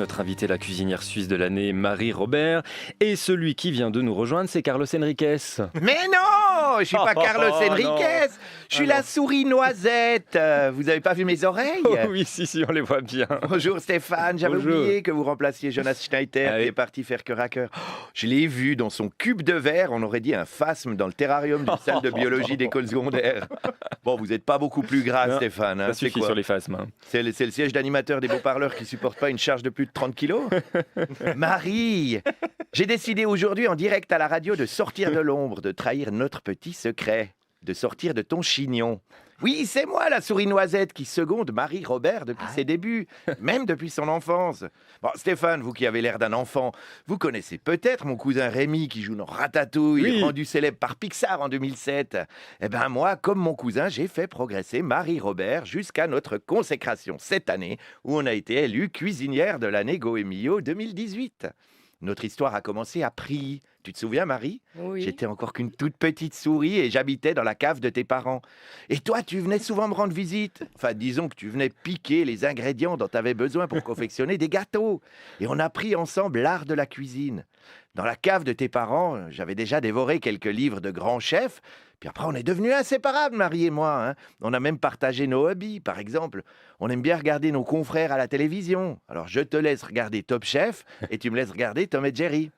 Notre invitée, la cuisinière suisse de l'année, Marie Robert. Et celui qui vient de nous rejoindre, c'est Carlos Enriquez. Mais non, je suis pas Carlos Enriquez, non. je suis la souris noisette. Vous avez pas vu mes oreilles? Oui, si, on les voit bien. Bonjour Stéphane, j'avais Bonjour. oublié que vous remplaciez Jonas Schneider Ah oui. qui est parti faire cœur à cœur. Je l'ai vu dans son cube de verre, on aurait dit un phasme dans le terrarium d'une salle de biologie d'école secondaire. Bon, vous n'êtes pas beaucoup plus gras, Non, Stéphane. Ça C'est suffit quoi? sur les phasmes. Hein. C'est le siège d'animateur des beaux-parleurs qui supporte pas une charge de plus de 30 kilos? Marie, j'ai décidé aujourd'hui en direct à la radio de sortir de l'ombre, de trahir notre petit secret, de sortir de ton chignon. Oui, c'est moi la souris noisette qui seconde Marie Robert depuis ses débuts, même depuis son enfance. Bon, Stéphane, vous qui avez l'air d'un enfant, vous connaissez peut-être mon cousin Rémi qui joue dans Ratatouille, Oui. rendu célèbre par Pixar en 2007. Eh ben moi, comme mon cousin, j'ai fait progresser Marie Robert jusqu'à notre consécration cette année où on a été élue cuisinière de l'année Goemio 2018. Notre histoire a commencé à Prilly. Tu te souviens, Marie? Oui. J'étais encore qu'une toute petite souris et j'habitais dans la cave de tes parents. Et toi, tu venais souvent me rendre visite. Enfin, disons que tu venais piquer les ingrédients dont tu avais besoin pour confectionner des gâteaux. Et on a appris ensemble l'art de la cuisine. Dans la cave de tes parents, j'avais déjà dévoré quelques livres de grands chefs. Puis après, on est devenus inséparables, Marie et moi. Hein. On a même partagé nos hobbies, par exemple. On aime bien regarder nos confrères à la télévision. Alors, je te laisse regarder Top Chef et tu me laisses regarder Tom et Jerry.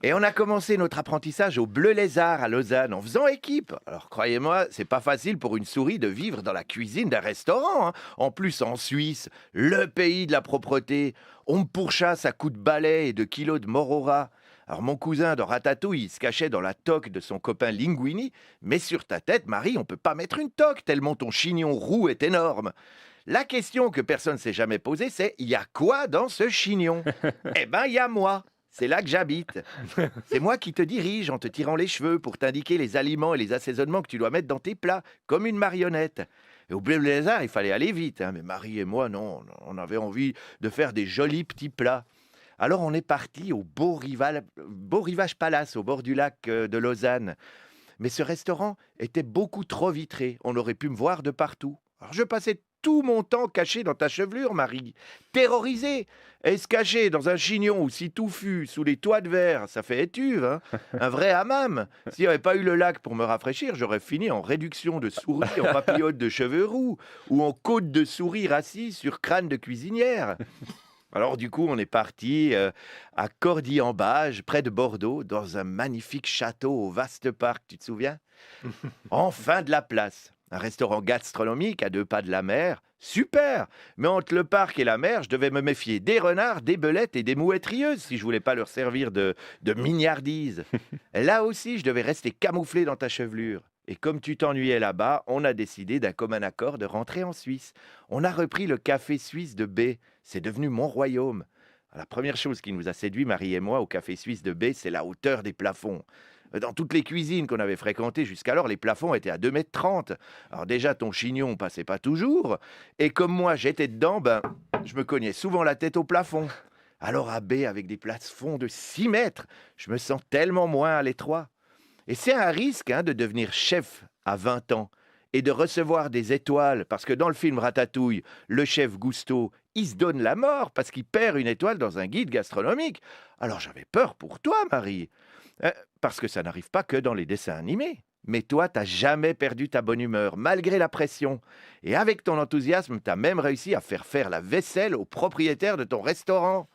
Et on a commencé notre apprentissage au Bleu Lézard à Lausanne en faisant équipe. Alors croyez-moi, c'est pas facile pour une souris de vivre dans la cuisine d'un restaurant. Hein. En plus en Suisse, le pays de la propreté, on me pourchasse à coups de balai et de kilos de morora. Alors mon cousin de Ratatouille, il se cachait dans la toque de son copain Linguini, mais sur ta tête, Marie, on peut pas mettre une toque tellement ton chignon roux est énorme. La question que personne ne s'est jamais posée, c'est « il y a quoi dans ce chignon ?» Eh ben, il y a moi. C'est là que j'habite. C'est moi qui te dirige en te tirant les cheveux pour t'indiquer les aliments et les assaisonnements que tu dois mettre dans tes plats, comme une marionnette. Et au Bleu Lézard, il fallait aller vite. Hein, mais Marie et moi, non, on avait envie de faire des jolis petits plats. Alors on est parti au Beau Rivage Palace, au bord du lac de Lausanne. Mais ce restaurant était beaucoup trop vitré. On aurait pu me voir de partout. Alors je passais tout mon temps caché dans ta chevelure, Marie. Terrorisé. Et se cacher dans un chignon aussi touffu, sous les toits de verre, ça fait étuve, hein. Un vrai hammam. S'il n'y avait pas eu le lac pour me rafraîchir, j'aurais fini en réduction de souris, en papillote de cheveux roux, ou en côte de souris rassis sur crâne de cuisinière. Alors du coup, on est parti à Cordy-en-Bage, près de Bordeaux, dans un magnifique château au vaste parc, tu te souviens? Enfin de la place. Un restaurant gastronomique à 2 pas de la mer, super. Mais entre le parc et la mer, je devais me méfier des renards, des belettes et des mouettes rieuses si je voulais pas leur servir de mignardise. Là aussi, je devais rester camouflé dans ta chevelure. Et comme tu t'ennuyais là-bas, on a décidé d'un commun accord de rentrer en Suisse. On a repris le café suisse de B. C'est devenu mon royaume. La première chose qui nous a séduit, Marie et moi, au café suisse de B, c'est la hauteur des plafonds. Dans toutes les cuisines qu'on avait fréquentées jusqu'alors, les plafonds étaient à 2,30 m. Alors déjà, ton chignon passait pas toujours. Et comme moi, j'étais dedans, je me cognais souvent la tête au plafond. Alors à B, avec des plafonds de 6 mètres, je me sens tellement moins à l'étroit. Et c'est un risque de devenir chef à 20 ans et de recevoir des étoiles, parce que dans le film Ratatouille, le chef Gusto, il se donne la mort parce qu'il perd une étoile dans un guide gastronomique. Alors j'avais peur pour toi, Marie, parce que ça n'arrive pas que dans les dessins animés. Mais toi, t'as jamais perdu ta bonne humeur, malgré la pression. Et avec ton enthousiasme, t'as même réussi à faire la vaisselle au propriétaire de ton restaurant.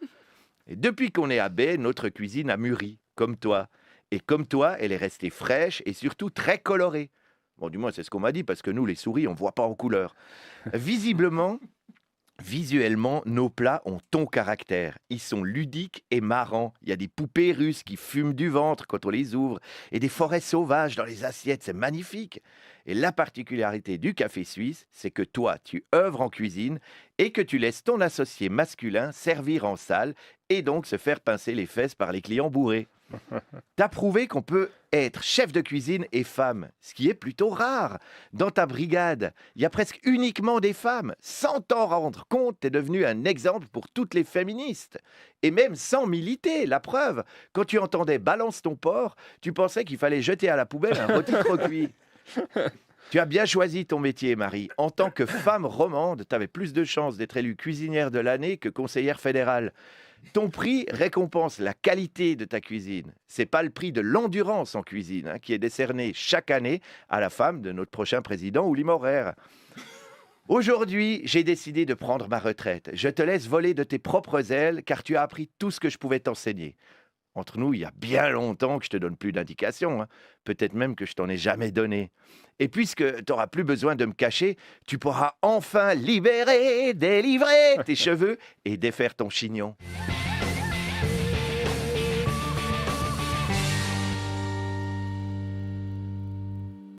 Et depuis qu'on est à Baie, notre cuisine a mûri, comme toi. Et comme toi, elle est restée fraîche et surtout très colorée. Bon, du moins, c'est ce qu'on m'a dit, parce que nous, les souris, on ne voit pas en couleur. Visuellement, nos plats ont ton caractère. Ils sont ludiques et marrants. Il y a des poupées russes qui fument du ventre quand on les ouvre et des forêts sauvages dans les assiettes. C'est magnifique. Et la particularité du café suisse, c'est que toi, tu œuvres en cuisine et que tu laisses ton associé masculin servir en salle et donc se faire pincer les fesses par les clients bourrés. T'as prouvé qu'on peut être chef de cuisine et femme, ce qui est plutôt rare. Dans ta brigade, il y a presque uniquement des femmes. Sans t'en rendre compte, t'es devenu un exemple pour toutes les féministes. Et même sans militer, la preuve. Quand tu entendais « balance ton porc », tu pensais qu'il fallait jeter à la poubelle un rôti trop cuit. Tu as bien choisi ton métier, Marie. En tant que femme romande, tu avais plus de chances d'être élue cuisinière de l'année que conseillère fédérale. Ton prix récompense la qualité de ta cuisine. C'est pas le prix de l'endurance en cuisine qui est décerné chaque année à la femme de notre prochain président, Ouli Maurer. Aujourd'hui, j'ai décidé de prendre ma retraite. Je te laisse voler de tes propres ailes car tu as appris tout ce que je pouvais t'enseigner. Entre nous, il y a bien longtemps que je te donne plus d'indications. Peut-être même que je t'en ai jamais donné. Et puisque tu n'auras plus besoin de me cacher, tu pourras enfin libérer, délivrer tes cheveux et défaire ton chignon.